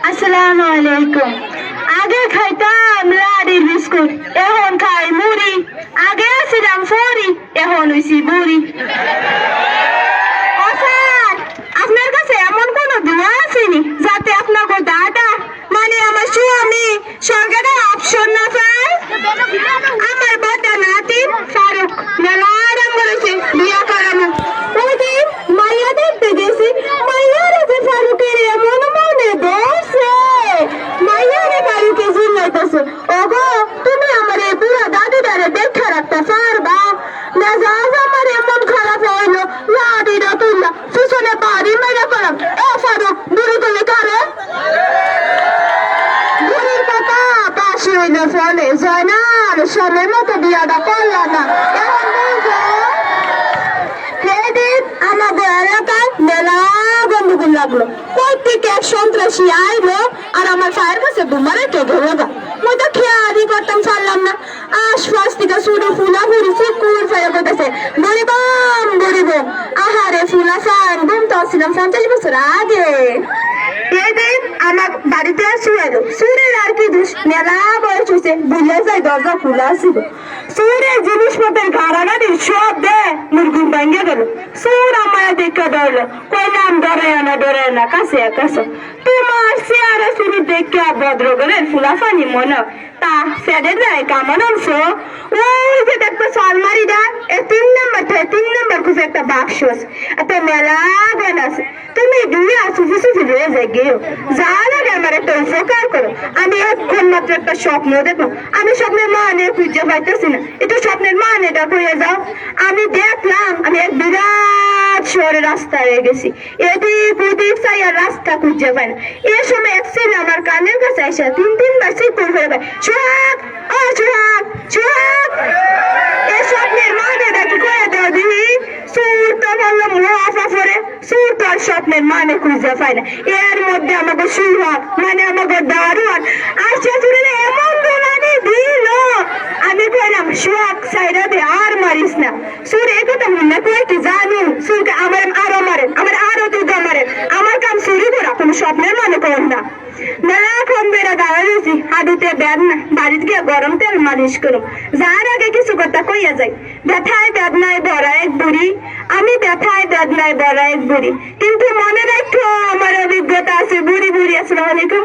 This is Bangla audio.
আসসালামু আলাইকুম। আগে খাইতাম লাড়ির বিস্কুট, এখন খাই মুড়ি। আগে ছিলাম ফরি, এখন হইছি বুড়ি। ও স্যার, আপনার কাছে এমন কোন দোয়া আসেনি যাতে আপনাকে দাদা মানে আমার স্বামী সরকারের অপশন না পায়? আমার বড় নাতি ফারুক মেলা আরাম করেছে বিয়া করানো। ওই দিন মাইয়া দেখতে গেছি, মাইয়ারে যে ফারুকের এমন মনে বসে, মাইয়ারে ফারুকে জিল্লাইতেছে, ওগো তুমি আমার এই বুড়া দাদুটারে দেখে রাখতে পারবা? মেজাজ আমার এমন খারাপ হইলো, লাঠিটা তুললা পিছনে বাড়ি মেরে করলাম। এ ফারুক, বুড়ি তুমি কারে? বুড়ির কথা পাশে হইলো ফলে জয়নাল সময় মতো বিয়াটা করলাম না। এখন বলছো সেদিন আমাদের এলাকায় মেলা গন্ডগোল লাগলো। কই থেকে এক সন্ত্রাসী আইলো আর আমার পায়ের কাছে বোমারে কে ধরে গা। মই তো খেয়ালই করতাম পারলাম না। আশপাশ থেকে শুধু ফুলা ফুরি ফুকুর ফেলে করতেছে, বলিবাম বলিব। আহারে ফুলা ফান ঘুম তো ছিলাম 50 বছর আগে। এদিন আমার বাড়িতে শুয়ে এলো, সুরের আর কি দোষ, মেলা বয়স হয়েছে, বুঝলে যাই দরজা খোলা ছিল। সুরের জিনিসপত্রের গাড়াগাড়ি সব দে মুরগুম ভাঙ্গে গেল। সুর আমার দেখা ধরলো, কইলাম ডরে না কাছে কাছে। তোমার চেয়ারে শুরু দেখে ভদ্রগরের ফুলাফানি মনে তা ফেডে যায় কামান অংশ। ওই যে দেখবো সালমারিটা 3 নম্বর খুঁজে একটা বাক্স আছে, একটা মেলা গান আছে। তুমি দুই আসুফি রয়ে যাই গেও যা লাগে আমার একটা উপকার করো। আমি এখন মাত্র একটা স্বপ্ন দেখো, আমি স্বপ্নের মানে খুঁজে পাইতেছি না, একটু স্বপ্নের মানেটা কইয়া যাও। আমি দেখলাম আমি এক বিরাট শহরে রাস্তায় হয়ে গেছি, এদিক ওদিক চাই আর রাস্তা খুঁজে পাই না। এ সময় এক ছেলে আমার কানের কাছে আসে 3-3 বার চিৎকার করে পায়, সোহাগ ও সোহাগ সোহাগ। এ স্বপ্নের মানেটা কি কয়ে দাও দিদি? সুর তো বললাম মুহাফা করে, সুর তো আর স্বপ্নের মানে খুঁজে পায় না। এর মধ্যে আমাকে সুহাগ মানে আমাকে দারুণ আর শেষুরে এমন দোলানি দিল, আমি কইলাম সোহাগ সাইরা দে আর মারিস না। সুর এই কথা মনে কই কি জানি, সুরকে আমার আরো মারেন, আমার আরো দুধা মারেন। আমার কাম চুরি করা কোনো স্বপ্নের মানে করেন না। মেলাক্ষণ বেড়া দাঁড়া রয়েছি, হাঁটুতে ব্যাগ না, বাড়িতে গিয়ে গরম তেল মালিশ করো। যার আগে কিছু কথা কইয়া যাই, ব্যথায় বেদনায় ভরা এক বুড়ি, আমি ব্যথায় বেদনায় ভরা এক বুড়ি। কিন্তু মনে রাখো আমার অভিজ্ঞতা আছে, বুড়ি বুড়ি। আসসালামু আলাইকুম।